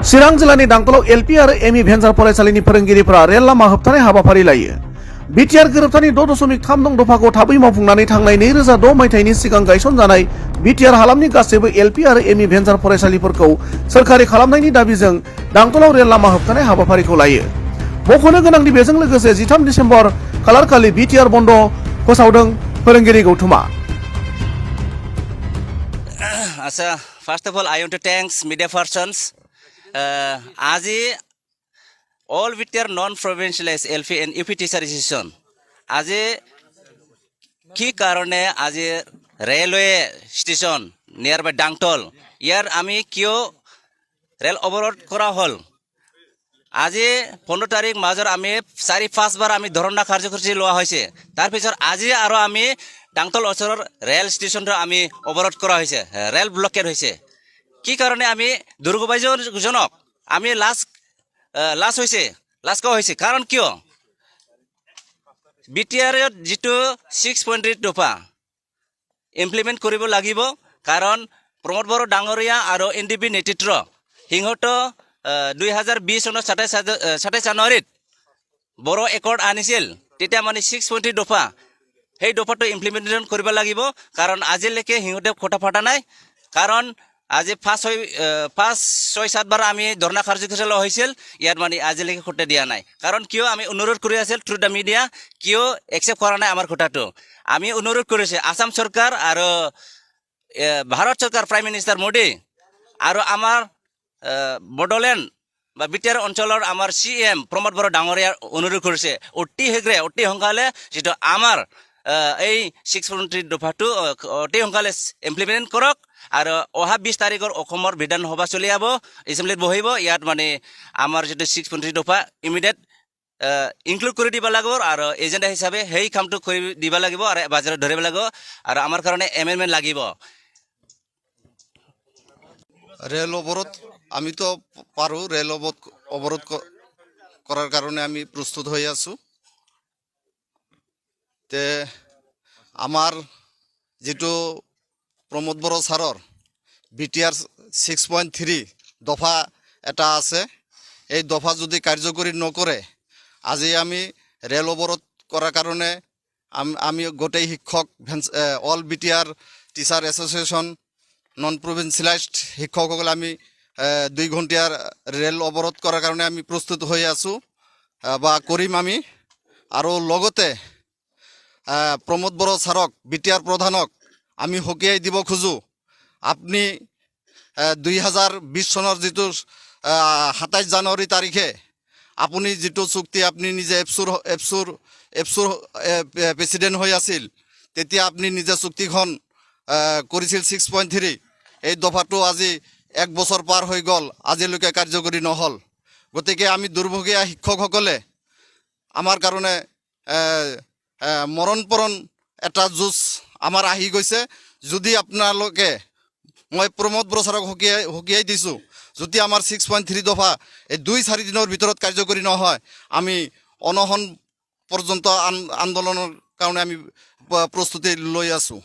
चिरां जिल्लानि दांतलाव एलपि आरो एमइ भेन्सार फरायसालिनि फोरोंगिरिफोरा रेल लामा होबथानाय हाबाफारि लायो। बिटिआर गोरोबथानि 6.3 नं दफाखौ थाबै मावफुंनानै थांनाय 2006 मायथाइनि सिगां गायसनजानाय बिटिआर हालामनि गासैबो एलपि आरो एमइ भेन्सार फरायसालिफोरखौ सोरखारि खालामनायनि दाबिजों दांतलाव रेल लामा होबथानाय हाबाफारिखौ लायो। मख'नो गोनांदि बेजों लोगोसे 13 डिसेम्बर खालारखालि बिटिआर बन्द फोसावदों फोरोंगिरि गौथुमा। First of all, I want to thank media persons. Aji all with their non-provincialized LP and UP teacher association. Aji কি কারণে আজি রেলওয়ে স্টেশন নিয়ারবাই ডাংটল ইয়ার আমি কিয় রেল অবরোধ করা হল আজি 15 তারিখ মাজৰ আমি 4-5 বাৰ আমি ধৰনা কাৰ্যসূচী লোৱা হৈছে তাৰ পিছত আজি আৰু আমি ডাংটল অঞ্চলৰ রেল স্টেশনটো আমি অবরোধ করা হৈছে রেল ব্লকেট হৈছে কি কারণে আমি দুর্গবাইজনক আমি লাস হৈছে কারণ কিয় বিটিআর যেটো 6.3 দফা ইমপ্লিমেন্ট কৰিব লাগিব কাৰণ প্ৰমোদ বড়ো ডাঙৰীয়া আৰু এনডিপি নেতৃত্ব সিংহত 2020 চনৰ 27 জানুৱাৰীত বড়ো একৰ্ড আনিছিল তেতিয়া মানে 6.3 দফা সেই দফাটো ইমপ্লিমেন্টেশন কৰিব লাগিব কাৰণ আজিলৈকে সিংহতে খটা ফাটা নাই কাৰণ আজি 5-6-7 বাৰ আমি ধৰ্ণা কাৰ্যসূচী লোৱা হৈছিল ইয়াত মানে আজিলৈকে খটা দিয়া নাই কাৰণ কিয় আমি অনুৰোধ কৰি আছিল থ্ৰু দ্য মিডিয়া কিয় একসেপ্ট কৰা নাই আমাৰ খটাটো আমি অনুৰোধ কৰিছে আসাম চৰকাৰ আৰু ভাৰত চৰকাৰ প্ৰাইম মিনিষ্টাৰ মোদী আৰু আমাৰ বডলেণ্ড বা বিটিআৰ অঞ্চলৰ আমাৰ সিএম প্ৰমোদ বড়ো ডাঙৰীয়াৰ অনুৰোধ কৰিছে অতি শীঘ্ৰে অতি সোনকালে যেটো আমাৰ এই 6.3 দফাটো অতি সোনকালে ইমপ্লিমেন্ট কৰক আৰু অহা 20 তাৰিখৰ অসমৰ বিধানসভা চলি যাব এছেম্বলিত বহিব ইয়াত মানে আমাৰ যেটো 6.3 দফা ইমিডিয়েট ইনক্লুড কৰি দিব লাগিব আৰু এজেন্ডা হিচাপে হেই কামটো কৰি দিব লাগিব আৰু বাজাৰত ধৰিব লাগিব আৰু আমাৰ কাৰণে এমেন্ডমেন্ট লাগিব রেল অবরোধ আমি তো পারো রেল অবরোধ করার কারণে আমি প্রস্তুত হয়ে আছো তে আমার যেটো প্রমোদ বড়ো স্যারর বিটিআর 6.3 দফা এটা আছে এই দফা যদি কার্যকরী নকরে আজি আমি রেল অবরোধ করার কারণে আমি গোটেই শিক্ষক all BTR teacher association non provincialised শিক্ষকসকল আমি 2 ঘণ্টাৰ ৰেল অবৰোধ কৰাৰ কাৰণে আমি প্ৰস্তুত হয়ে আছো বা কৰিম আমি আৰু লগতে প্ৰমোদ বড়ো স্যাৰক বিটিআৰ প্ৰধানক আমি হকিয়াই দিব খোজো আপনি 2020 চনৰ যেটো 27 জানুৱাৰী তাৰিখে আপুনি যেটো চুক্তি আপনি নিজে এপসুৰ প্ৰেসিডেন্ট হৈ আছিল তেতিয়া আপনি নিজে চুক্তিখন কৰিছিল 6.3 এই দফাটো আজি 1 বছৰ পাৰ হৈ গল আজিলৈকে কাৰ্যকৰী নহল গতিকে আমি দুৰ্ভগীয়া শিক্ষকসকলে আমাৰ কাৰণে মৰণপৰণ এটা যুঁজ আমাৰ আহি গৈছে যদি আপোনালোকে মই প্ৰমোদ বড়ো স্যাৰক হকিয়াই দিছো যদি আমাৰ 6.3 দফা এই 2-4 দিনৰ ভিতৰত কাৰ্যকৰী নহয় আমি অনহন পৰ্যন্ত আন্দোলনৰ কাৰণে আমি প্ৰস্তুতি লৈ আছো।